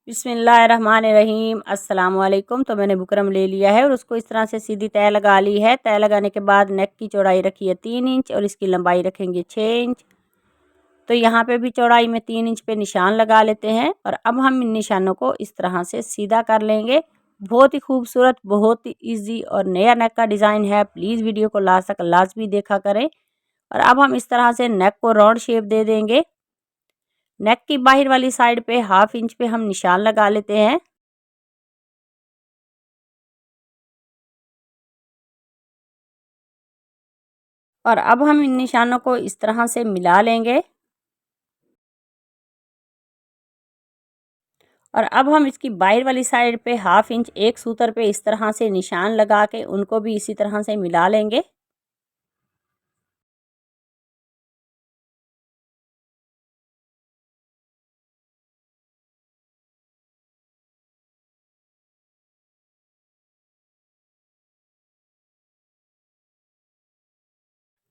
बिस्मिल्लाहिर्रहमानिर्रहीम अस्सलाम वालेकुम। तो मैंने बुकरम ले लिया है और उसको इस तरह से सीधी तय लगा ली है। तय लगाने के बाद नेक की चौड़ाई रखी है 3 इंच और इसकी लंबाई रखेंगे 6 इंच। तो यहाँ पे भी चौड़ाई में 3 इंच पे निशान लगा लेते हैं और अब हम इन निशानों को इस तरह से सीधा कर लेंगे। बहुत ही खूबसूरत, बहुत ही ईजी और नया नेक का डिज़ाइन है। प्लीज़ वीडियो को लास्ट तक लाजमी देखा करें। और अब हम इस तरह से नेक को राउंड शेप दे देंगे। नेक की बाहर वाली साइड पे 1/2 इंच पे हम निशान लगा लेते हैं। और अब हम इन निशानों को इस तरह से मिला लेंगे। और अब हम इसकी बाहर वाली साइड पे 1/2 इंच एक सूतर पे इस तरह से निशान लगा के उनको भी इसी तरह से मिला लेंगे।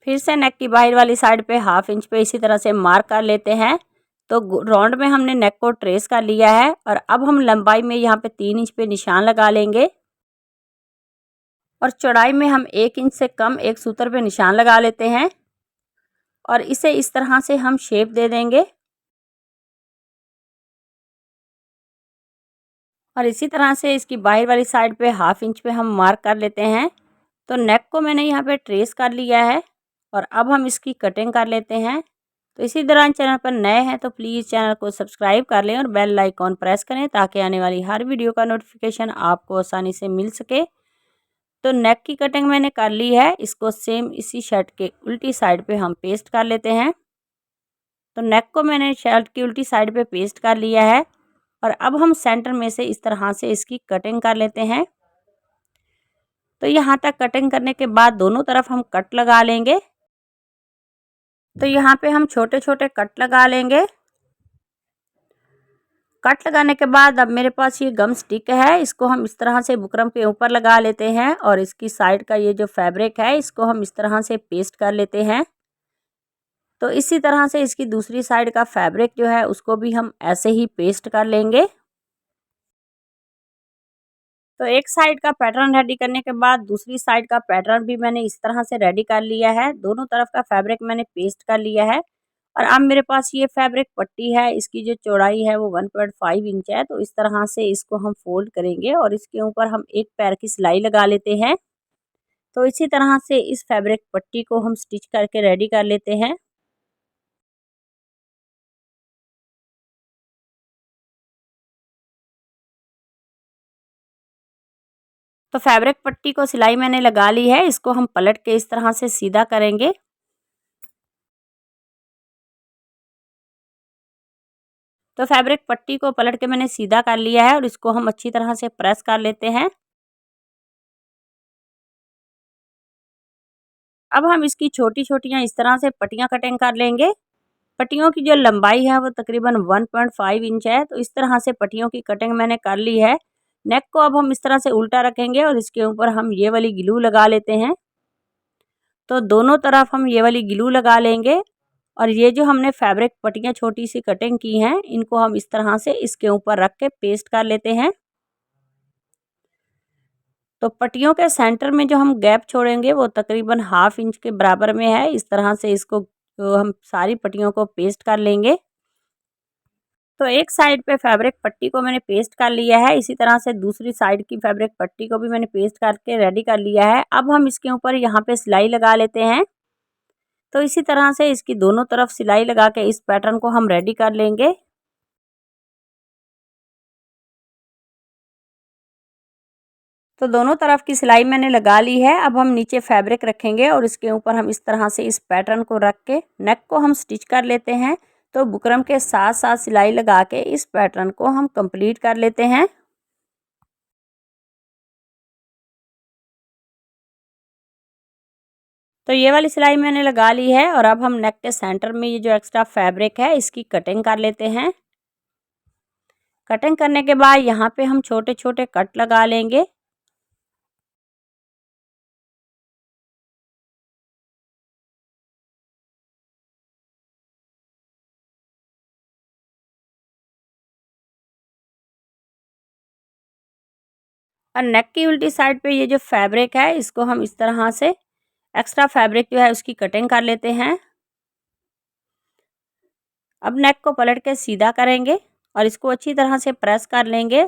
फिर से नेक की बाहर वाली साइड पे 1/2 इंच पे इसी तरह से मार्क कर लेते हैं। तो राउंड में हमने नेक को ट्रेस कर लिया है और अब हम लंबाई में यहाँ पे 3 इंच पे निशान लगा लेंगे। और चौड़ाई में हम 1 इंच से कम एक सूत्र पे निशान लगा लेते हैं और इसे इस तरह से हम शेप दे देंगे। और इसी तरह से इसकी बाहर वाली साइड पे 1/2 इंच पे हम मार्क कर लेते हैं। तो नेक को मैंने यहाँ पे ट्रेस कर लिया है और अब हम इसकी कटिंग कर लेते हैं। तो इसी दौरान चैनल पर नए हैं तो प्लीज़ चैनल को सब्सक्राइब कर लें और बेल आइकॉन प्रेस करें ताकि आने वाली हर वीडियो का नोटिफिकेशन आपको आसानी से मिल सके। तो नेक की कटिंग मैंने कर ली है। इसको सेम इसी शर्ट के उल्टी साइड पे हम पेस्ट कर लेते हैं। तो नेक को मैंने शर्ट की उल्टी साइड पे पेस्ट कर लिया है और अब हम सेंटर में से इस तरह से इसकी कटिंग कर लेते हैं। तो यहाँ तक कटिंग करने के बाद दोनों तरफ हम कट लगा लेंगे। तो यहाँ पे हम छोटे छोटे कट लगा लेंगे। कट लगाने के बाद अब मेरे पास ये गम स्टिक है, इसको हम इस तरह से बुकरम के ऊपर लगा लेते हैं और इसकी साइड का ये जो फैब्रिक है इसको हम इस तरह से पेस्ट कर लेते हैं। तो इसी तरह से इसकी दूसरी साइड का फैब्रिक जो है उसको भी हम ऐसे ही पेस्ट कर लेंगे। तो एक साइड का पैटर्न रेडी करने के बाद दूसरी साइड का पैटर्न भी मैंने इस तरह से रेडी कर लिया है। दोनों तरफ का फैब्रिक मैंने पेस्ट कर लिया है और अब मेरे पास ये फैब्रिक पट्टी है, इसकी जो चौड़ाई है वो 1.5 इंच है। तो इस तरह से इसको हम फोल्ड करेंगे और इसके ऊपर हम एक पैर की सिलाई लगा लेते हैं। तो इसी तरह से इस फैब्रिक पट्टी को हम स्टिच करके रेडी कर लेते हैं। तो फैब्रिक पट्टी को सिलाई मैंने लगा ली है, इसको हम पलट के इस तरह से सीधा करेंगे। तो फैब्रिक पट्टी को पलट के मैंने सीधा कर लिया है और इसको हम अच्छी तरह से प्रेस कर लेते हैं। अब हम इसकी छोटी छोटियाँ इस तरह से पट्टियाँ कटिंग कर लेंगे। पट्टियों की जो लंबाई है वो तकरीबन 1.5 इंच है। तो इस तरह से पट्टियों की कटिंग मैंने कर ली है। नेक को अब हम इस तरह से उल्टा रखेंगे और इसके ऊपर हम ये वाली ग्लू लगा लेते हैं। तो दोनों तरफ हम ये वाली ग्लू लगा लेंगे और ये जो हमने फैब्रिक पट्टियाँ छोटी सी कटिंग की हैं इनको हम इस तरह से इसके ऊपर रख के पेस्ट कर लेते हैं। तो पट्टियों के सेंटर में जो हम गैप छोड़ेंगे वो तकरीबन 1/2 इंच के बराबर में है। इस तरह से इसको हम सारी पट्टियों को पेस्ट कर लेंगे। तो एक साइड पे फैब्रिक पट्टी को मैंने पेस्ट कर लिया है, इसी तरह से दूसरी साइड की फैब्रिक पट्टी को भी मैंने पेस्ट करके रेडी कर लिया है। अब हम इसके ऊपर यहाँ पे सिलाई लगा लेते हैं। तो इसी तरह से इसकी दोनों तरफ सिलाई लगा के इस पैटर्न को हम रेडी कर लेंगे। तो दोनों तरफ की सिलाई मैंने लगा ली है। अब हम नीचे फैब्रिक रखेंगे और इसके ऊपर हम इस तरह से इस पैटर्न को रख के नेक को हम स्टिच कर लेते हैं। तो बुकरम के साथ साथ सिलाई लगा के इस पैटर्न को हम कंप्लीट कर लेते हैं। तो ये वाली सिलाई मैंने लगा ली है और अब हम नेक के सेंटर में ये जो एक्स्ट्रा फैब्रिक है इसकी कटिंग कर लेते हैं। कटिंग करने के बाद यहाँ पे हम छोटे छोटे कट लगा लेंगे। और नेक की उल्टी साइड पे ये जो फैब्रिक है इसको हम इस तरह से एक्स्ट्रा फैब्रिक जो है उसकी कटिंग कर लेते हैं। अब नेक को पलट के सीधा करेंगे और इसको अच्छी तरह से प्रेस कर लेंगे।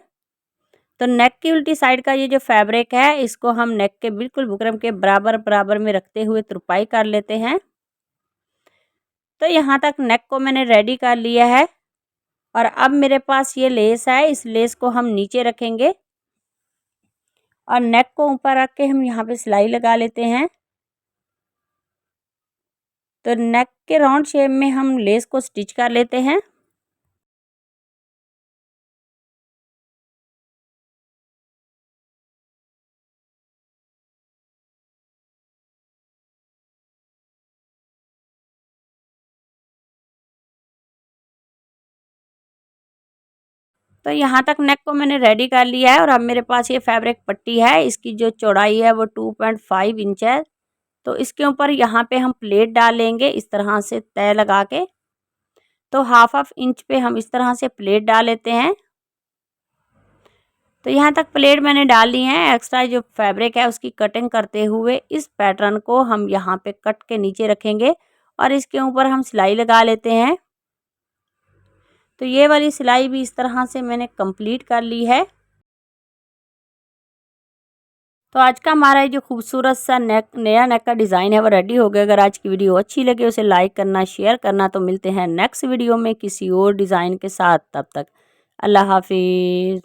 तो नेक की उल्टी साइड का ये जो फैब्रिक है इसको हम नेक के बिल्कुल बुकरम के बराबर बराबर में रखते हुए तुरपाई कर लेते हैं। तो यहाँ तक नेक को मैंने रेडी कर लिया है और अब मेरे पास ये लेस है, इस लेस को हम नीचे रखेंगे और नेक को ऊपर रख के हम यहाँ पे सिलाई लगा लेते हैं। तो नेक के राउंड शेप में हम लेस को स्टिच कर लेते हैं। तो यहाँ तक नेक को मैंने रेडी कर लिया है और अब मेरे पास ये फैब्रिक पट्टी है, इसकी जो चौड़ाई है वो 2.5 इंच है। तो इसके ऊपर यहाँ पे हम प्लेट डालेंगे इस तरह से तय लगा के। तो हाफ इंच पे हम इस तरह से प्लेट डाल लेते हैं। तो यहाँ तक प्लेट मैंने डाल ली है। एक्स्ट्रा जो फैब्रिक है उसकी कटिंग करते हुए इस पैटर्न को हम यहाँ पे कट के नीचे रखेंगे और इसके ऊपर हम सिलाई लगा लेते हैं। तो ये वाली सिलाई भी इस तरह से मैंने कंप्लीट कर ली है। तो आज का हमारा ये जो खूबसूरत सा नया नेक का डिज़ाइन है वो रेडी हो गया। अगर आज की वीडियो अच्छी लगे उसे लाइक करना, शेयर करना। तो मिलते हैं नेक्स्ट वीडियो में किसी और डिज़ाइन के साथ। तब तक अल्लाह हाफिज़।